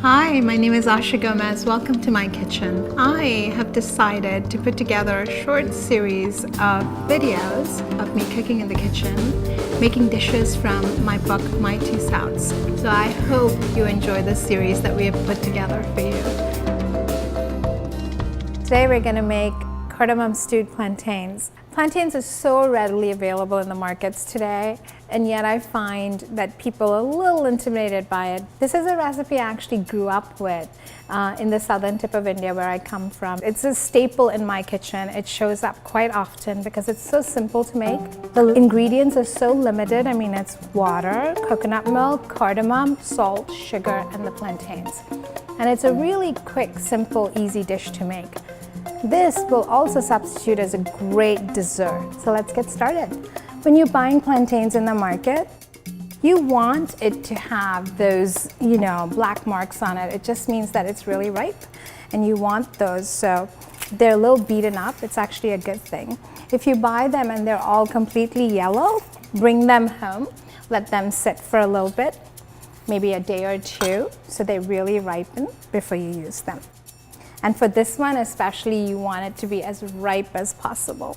Hi, my name is Asha Gomez. Welcome to my kitchen. I have decided to put together a short series of videos of me cooking in the kitchen, making dishes from my book, My Two Souths. So I hope you enjoy this series that we have put together for you. Today we're going to make cardamom stewed plantains. Plantains are so readily available in the markets today, and yet I find that people are a little intimidated by it. This is a recipe I actually grew up with in the southern tip of India where I come from. It's a staple in my kitchen. It shows up quite often because it's so simple to make. The ingredients are so limited. I mean, it's water, coconut milk, cardamom, salt, sugar, and the plantains. And it's a really quick, simple, easy dish to make. This will also substitute as a great dessert. So let's get started. When you're buying plantains in the market, you want it to have those, black marks on it. It just means that it's really ripe and you want those. So they're a little beaten up. It's actually a good thing. If you buy them and they're all completely yellow, bring them home, let them sit for a little bit, maybe a day or two, so they really ripen before you use them. And for this one especially, you want it to be as ripe as possible.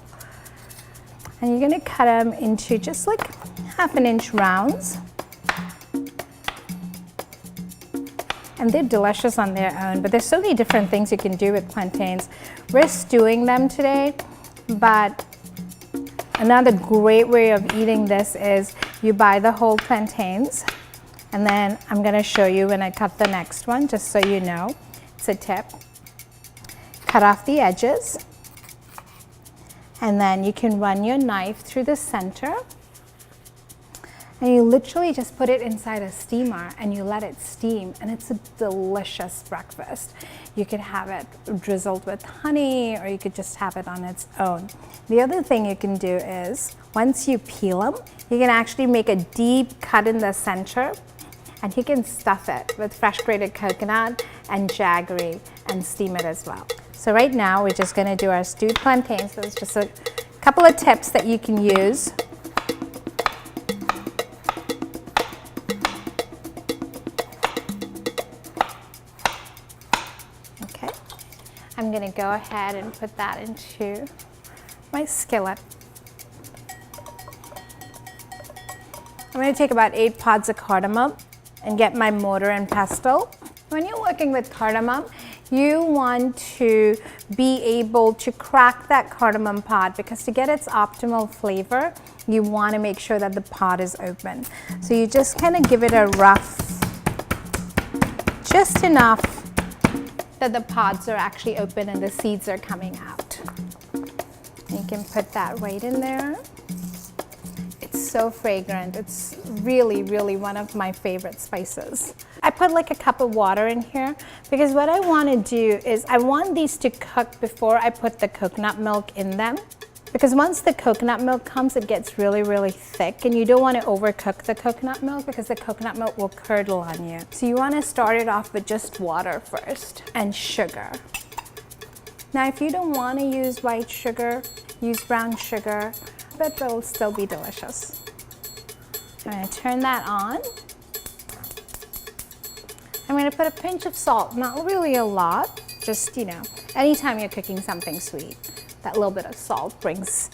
And you're going to cut them into just like 1/2 inch rounds. And they're delicious on their own, but there's so many different things you can do with plantains. We're stewing them today, but another great way of eating this is you buy the whole plantains, and then I'm going to show you when I cut the next one, just so you know. It's a tip. Cut off the edges, and then you can run your knife through the center, and you literally just put it inside a steamer and you let it steam, and it's a delicious breakfast. You could have it drizzled with honey, or you could just have it on its own. The other thing you can do is, once you peel them, you can actually make a deep cut in the center, and you can stuff it with fresh grated coconut and jaggery and steam it as well. So right now we're just going to do our stewed plantains. There's just a couple of tips that you can use. Okay, I'm going to go ahead and put that into my skillet. I'm going to take about 8 pods of cardamom and get my mortar and pestle. When you're working with cardamom, you want to be able to crack that cardamom pod, because to get its optimal flavor, you want to make sure that the pod is open. So you just kind of give it a rough, just enough that the pods are actually open and the seeds are coming out. You can put that right in there. It's so fragrant. It's really, really one of my favorite spices. I put like a cup of water in here because what I want to do is I want these to cook before I put the coconut milk in them. Because once the coconut milk comes, it gets really, really thick, and you don't want to overcook the coconut milk because the coconut milk will curdle on you. So you want to start it off with just water first and sugar. Now if you don't want to use white sugar, use brown sugar, but it'll still be delicious. I'm going to turn that on. I'm going to put a pinch of salt, not really a lot, just, anytime you're cooking something sweet, that little bit of salt brings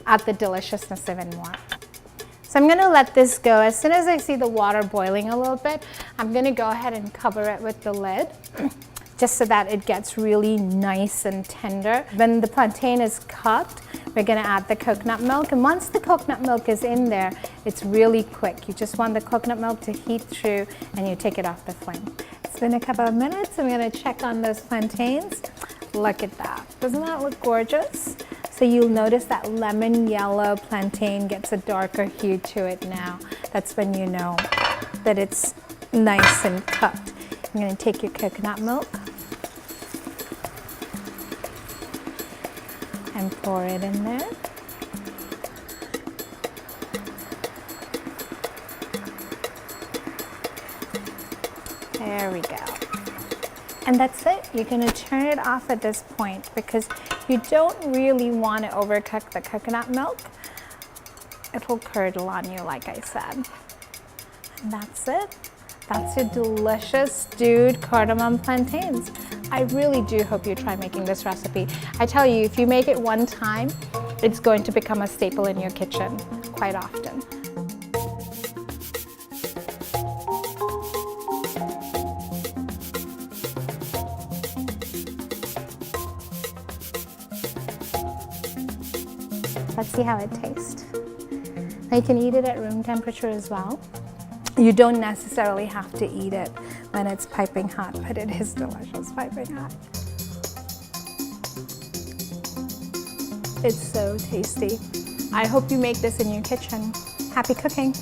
out the deliciousness even more. So I'm going to let this go. As soon as I see the water boiling a little bit, I'm going to go ahead and cover it with the lid, just so that it gets really nice and tender. When the plantain is cooked, we're going to add the coconut milk, and once the coconut milk is in there, it's really quick. You just want the coconut milk to heat through, and you take it off the flame. It's been a couple of minutes. I'm going to check on those plantains. Look at that. Doesn't that look gorgeous? So you'll notice that lemon yellow plantain gets a darker hue to it now. That's when you know that it's nice and cooked. I'm going to take your coconut milk and pour it in there. There we go. And that's it. You're going to turn it off at this point because you don't really want to overcook the coconut milk. It'll curdle on you, like I said. And that's it. That's your delicious stewed cardamom plantains. I really do hope you try making this recipe. I tell you, if you make it one time, it's going to become a staple in your kitchen quite often. Let's see how it tastes. Now you can eat it at room temperature as well. You don't necessarily have to eat it when it's piping hot, but it is delicious piping hot. It's so tasty. I hope you make this in your kitchen. Happy cooking.